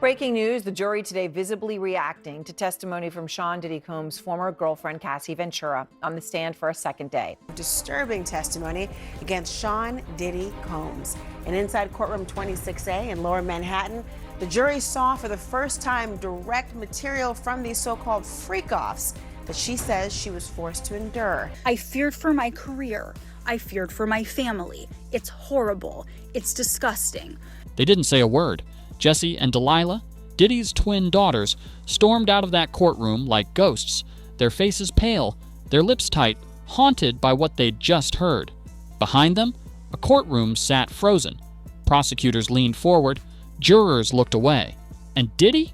Breaking news, the jury today visibly reacting to testimony from Sean Diddy Combs' former girlfriend, Cassie Ventura, on the stand for a second day. Disturbing testimony against Sean Diddy Combs. And inside courtroom 26A in Lower Manhattan, the jury saw for the first time direct material from these so-called freakoffs that she says she was forced to endure. I feared for my career. I feared for my family. It's horrible. It's disgusting. They didn't say a word. Jesse and Delilah, Diddy's twin daughters, stormed out of that courtroom like ghosts, their faces pale, their lips tight, haunted by what they'd just heard. Behind them, a courtroom sat frozen. Prosecutors leaned forward, jurors looked away. And Diddy?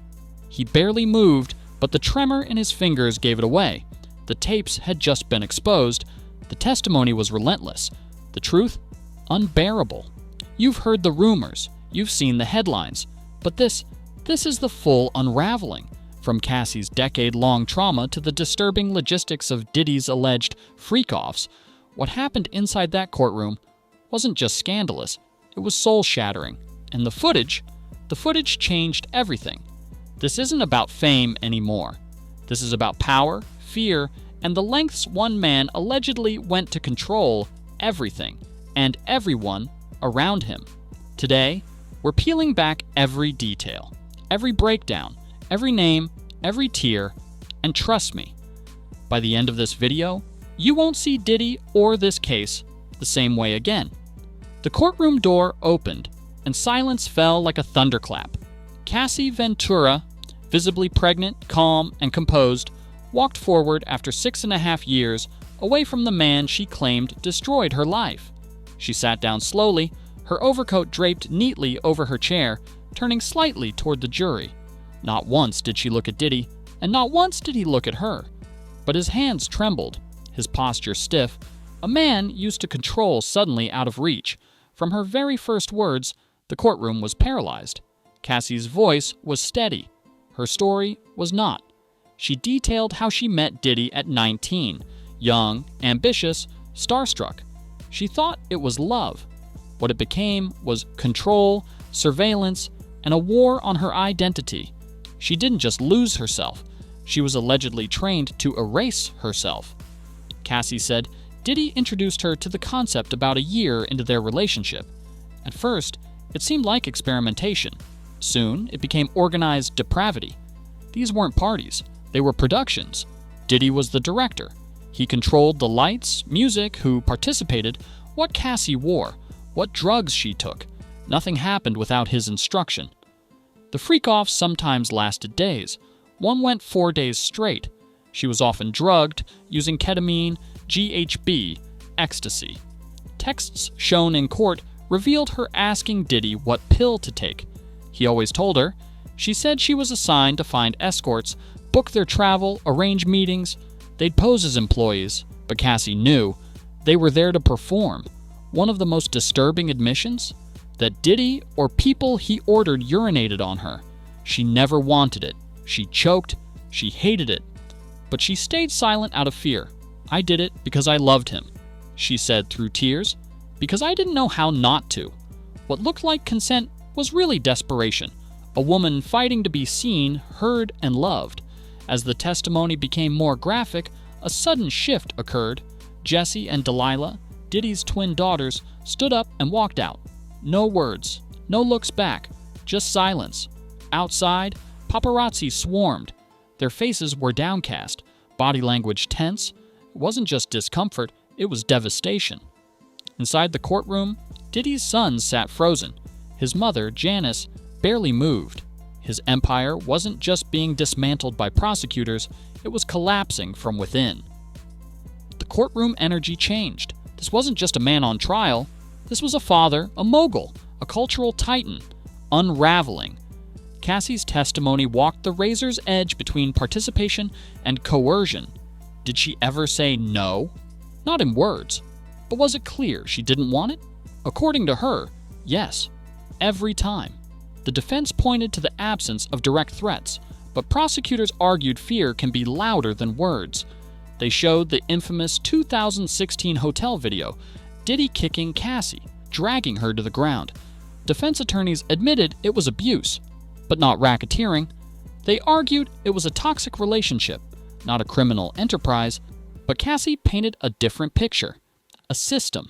He barely moved, but the tremor in his fingers gave it away. The tapes had just been exposed. The testimony was relentless. The truth? Unbearable. You've heard the rumors. You've seen the headlines. But this is the full unraveling. From Cassie's decade-long trauma to the disturbing logistics of Diddy's alleged freak-offs, what happened inside that courtroom wasn't just scandalous, it was soul-shattering. And the footage changed everything. This isn't about fame anymore. This is about power, fear, and the lengths one man allegedly went to control everything and everyone around him. Today, we're peeling back every detail, every breakdown, every name, every tear, and trust me, by the end of this video, you won't see Diddy or this case the same way again. The courtroom door opened, and silence fell like a thunderclap. Cassie Ventura, visibly pregnant, calm, and composed, walked forward after 6.5 years away from the man she claimed destroyed her life. She sat down slowly, her overcoat draped neatly over her chair, turning slightly toward the jury. Not once did she look at Diddy, and not once did he look at her. But his hands trembled, his posture stiff, a man used to control suddenly out of reach. From her very first words, the courtroom was paralyzed. Cassie's voice was steady. Her story was not. She detailed how she met Diddy at 19, young, ambitious, starstruck. She thought it was love. What it became was control, surveillance, and a war on her identity. She didn't just lose herself. She was allegedly trained to erase herself. Cassie said Diddy introduced her to the concept about a year into their relationship. At first, it seemed like experimentation. Soon, it became organized depravity. These weren't parties. They were productions. Diddy was the director. He controlled the lights, music, who participated, what Cassie wore, what drugs she took. Nothing happened without his instruction. The freak-offs sometimes lasted days. One went 4 days straight. She was often drugged, using ketamine, GHB, ecstasy. Texts shown in court revealed her asking Diddy what pill to take. He always told her. She said she was assigned to find escorts, book their travel, arrange meetings. They'd pose as employees, but Cassie knew they were there to perform. One of the most disturbing admissions? That Diddy or people he ordered urinated on her. She never wanted it. She choked. She hated it. But she stayed silent out of fear. I did it because I loved him, she said through tears, because I didn't know how not to. What looked like consent was really desperation. A woman fighting to be seen, heard, and loved. As the testimony became more graphic, a sudden shift occurred. Jesse and Delilah, Diddy's twin daughters, stood up and walked out. No words, no looks back, just silence. Outside, paparazzi swarmed. Their faces were downcast, body language tense. It wasn't just discomfort, it was devastation. Inside the courtroom, Diddy's sons sat frozen. His mother, Janice, barely moved. His empire wasn't just being dismantled by prosecutors, it was collapsing from within. The courtroom energy changed. This wasn't just a man on trial. This was a father, a mogul, a cultural titan, unraveling. Cassie's testimony walked the razor's edge between participation and coercion. Did she ever say no? Not in words. But was it clear she didn't want it? According to her, yes. Every time. The defense pointed to the absence of direct threats, but prosecutors argued fear can be louder than words. They showed the infamous 2016 hotel video, Diddy kicking Cassie, dragging her to the ground. Defense attorneys admitted it was abuse, but not racketeering. They argued it was a toxic relationship, not a criminal enterprise, but Cassie painted a different picture. A system.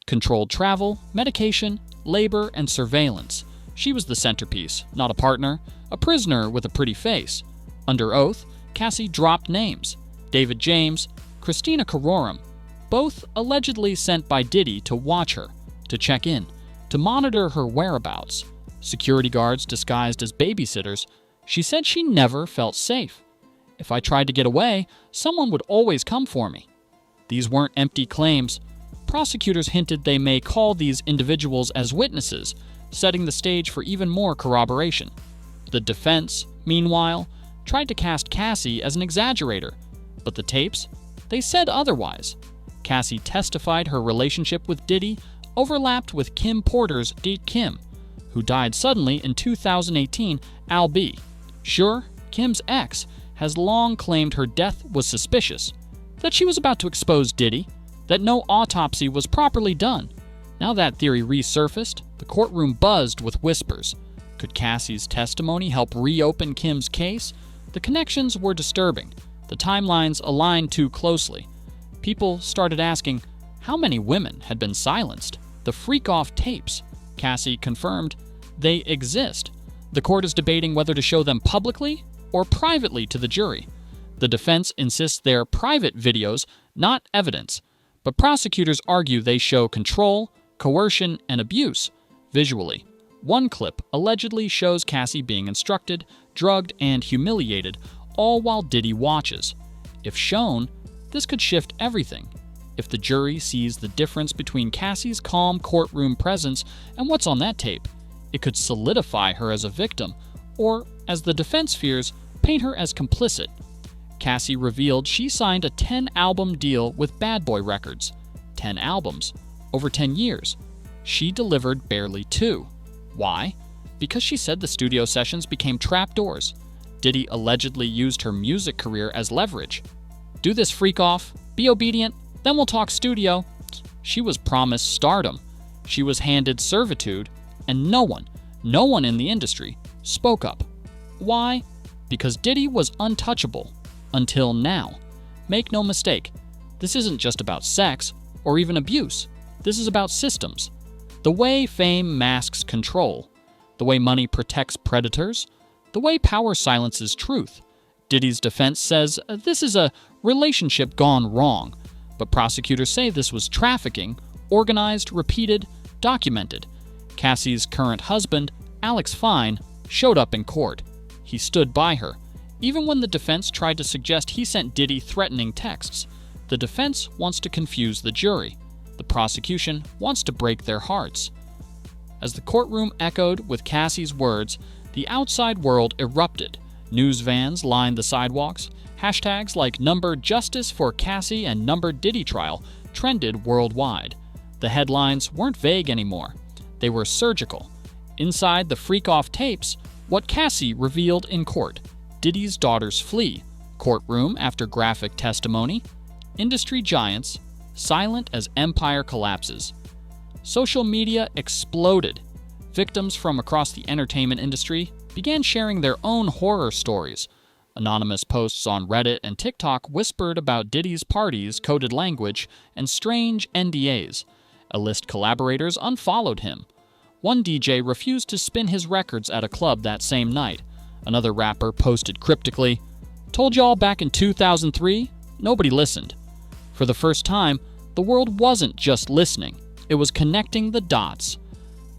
Controlled travel, medication, labor, and surveillance. She was the centerpiece, not a partner, a prisoner with a pretty face. Under oath, Cassie dropped names. David James, Christina Courtroom, both allegedly sent by Diddy to watch her, to check in, to monitor her whereabouts. Security guards disguised as babysitters. She said she never felt safe. If I tried to get away, someone would always come for me. These weren't empty claims. Prosecutors hinted they may call these individuals as witnesses, setting the stage for even more corroboration. The defense, meanwhile, tried to cast Cassie as an exaggerator, but the tapes, they said otherwise. Cassie testified her relationship with Diddy overlapped with Kim Porter's date Kim, who died suddenly in 2018, Al.B. Sure, Kim's ex has long claimed her death was suspicious, that she was about to expose Diddy, that no autopsy was properly done. Now that theory resurfaced, the courtroom buzzed with whispers. Could Cassie's testimony help reopen Kim's case? The connections were disturbing. The timelines aligned too closely. People started asking, how many women had been silenced? The freak-off tapes. Cassie confirmed they exist. The court is debating whether to show them publicly or privately to the jury. The defense insists they're private videos, not evidence, but prosecutors argue they show control, coercion, and abuse visually. One clip allegedly shows Cassie being instructed, drugged, and humiliated, all while Diddy watches. If shown, this could shift everything. If the jury sees the difference between Cassie's calm courtroom presence and what's on that tape, it could solidify her as a victim, or, as the defense fears, paint her as complicit. Cassie revealed she signed a 10-album deal with Bad Boy Records. 10 albums. Over 10 years. She delivered barely 2. Why? Because she said the studio sessions became trapdoors. Diddy allegedly used her music career as leverage. Do this freak off, be obedient, then we'll talk studio. She was promised stardom. She was handed servitude, and no one in the industry spoke up. Why? Because Diddy was untouchable. Until now. Make no mistake, this isn't just about sex or even abuse. This is about systems. The way fame masks control. The way money protects predators. The way power silences truth. Diddy's defense says this is a relationship gone wrong, but prosecutors say this was trafficking, organized, repeated, documented. Cassie's current husband, Alex Fine, showed up in court. He stood by her. Even when the defense tried to suggest he sent Diddy threatening texts, the defense wants to confuse the jury. The prosecution wants to break their hearts. As the courtroom echoed with Cassie's words, the outside world erupted. News vans lined the sidewalks. Hashtags like #Justice for Cassie and #Diddy trial trended worldwide. The headlines weren't vague anymore. They were surgical. Inside the freak-off tapes, what Cassie revealed in court. Diddy's daughters flee. Courtroom after graphic testimony. Industry giants, silent as empire collapses. Social media exploded. Victims from across the entertainment industry began sharing their own horror stories. Anonymous posts on Reddit and TikTok whispered about Diddy's parties, coded language, and strange NDAs. A-list collaborators unfollowed him. One DJ refused to spin his records at a club that same night. Another rapper posted cryptically, "Told y'all back in 2003, nobody listened." For the first time, the world wasn't just listening, it was connecting the dots.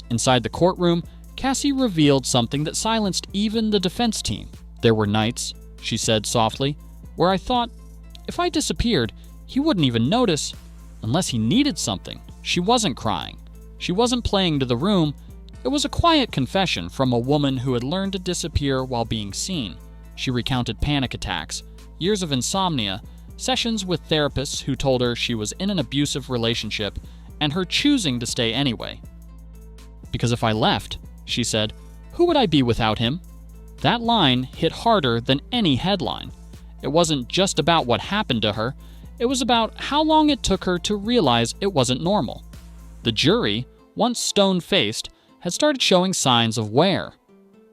Inside the courtroom, Cassie revealed something that silenced even the defense team. "There were nights," she said softly, "where I thought, if I disappeared, he wouldn't even notice, unless he needed something." She wasn't crying. She wasn't playing to the room. It was a quiet confession from a woman who had learned to disappear while being seen. She recounted panic attacks, years of insomnia, sessions with therapists who told her she was in an abusive relationship, and her choosing to stay anyway. "Because if I left," she said, "who would I be without him?" That line hit harder than any headline. It wasn't just about what happened to her. It was about how long it took her to realize it wasn't normal. The jury, once stone-faced, had started showing signs of wear.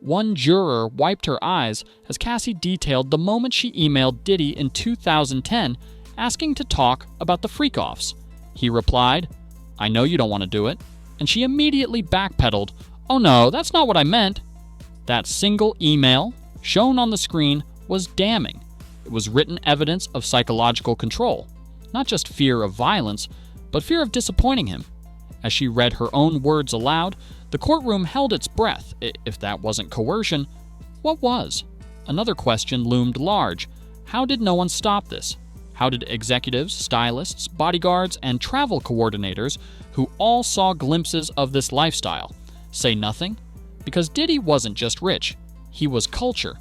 One juror wiped her eyes as Cassie detailed the moment she emailed Diddy in 2010 asking to talk about the freakoffs. He replied, "I know you don't want to do it," and she immediately backpedaled, "Oh no, that's not what I meant." That single email, shown on the screen, was damning. It was written evidence of psychological control, not just fear of violence, but fear of disappointing him. As she read her own words aloud, the courtroom held its breath. If that wasn't coercion, what was? Another question loomed large. How did no one stop this? How did executives, stylists, bodyguards, and travel coordinators, who all saw glimpses of this lifestyle, say nothing? Because Diddy wasn't just rich, he was culture.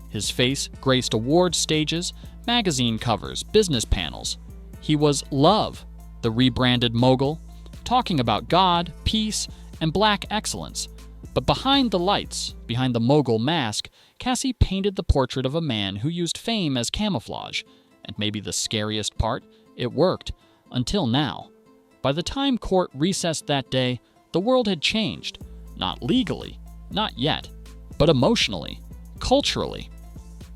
His face graced award stages, magazine covers, business panels. He was Love, the rebranded mogul, talking about God, peace, and black excellence. But behind the lights, behind the mogul mask, Cassie painted the portrait of a man who used fame as camouflage. And maybe the scariest part, it worked. Until now. By the time court recessed that day, the world had changed. Not legally, not yet, but emotionally, culturally.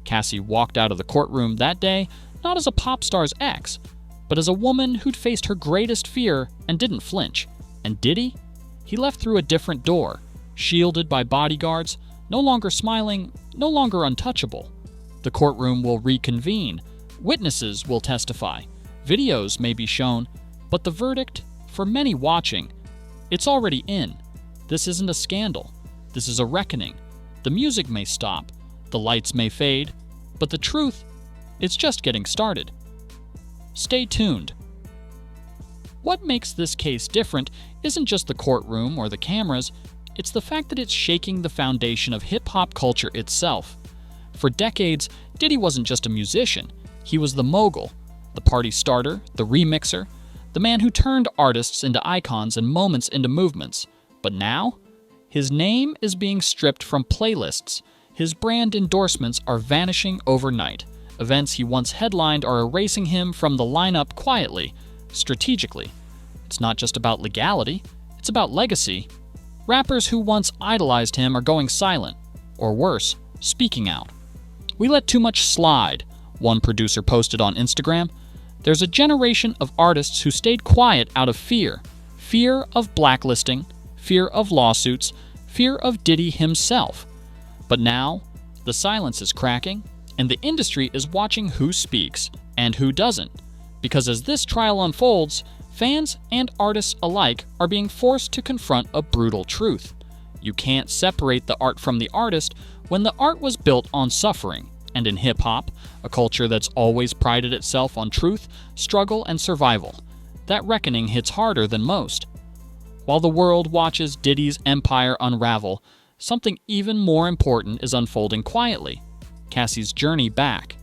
Cassie walked out of the courtroom that day not as a pop star's ex, but as a woman who'd faced her greatest fear and didn't flinch. And Diddy? He left through a different door, shielded by bodyguards, no longer smiling, no longer untouchable. The courtroom will reconvene. Witnesses will testify. Videos may be shown, but the verdict, for many watching, it's already in. This isn't a scandal. This is a reckoning. The music may stop, the lights may fade, but the truth, it's just getting started. Stay tuned. What makes this case different isn't just the courtroom or the cameras, it's the fact that it's shaking the foundation of hip-hop culture itself. For decades, Diddy wasn't just a musician. He was the mogul, the party starter, the remixer, the man who turned artists into icons and moments into movements. But now, his name is being stripped from playlists. His brand endorsements are vanishing overnight. Events he once headlined are erasing him from the lineup quietly, strategically. It's not just about legality, it's about legacy. Rappers who once idolized him are going silent, or worse, speaking out. We let too much slide, one producer posted on Instagram. There's a generation of artists who stayed quiet out of fear. Fear of blacklisting, fear of lawsuits, fear of Diddy himself. But now, the silence is cracking, and the industry is watching who speaks and who doesn't. Because as this trial unfolds, fans and artists alike are being forced to confront a brutal truth. You can't separate the art from the artist when the art was built on suffering. And in hip-hop, a culture that's always prided itself on truth, struggle, and survival, that reckoning hits harder than most. While the world watches Diddy's empire unravel, something even more important is unfolding quietly. Cassie's journey back.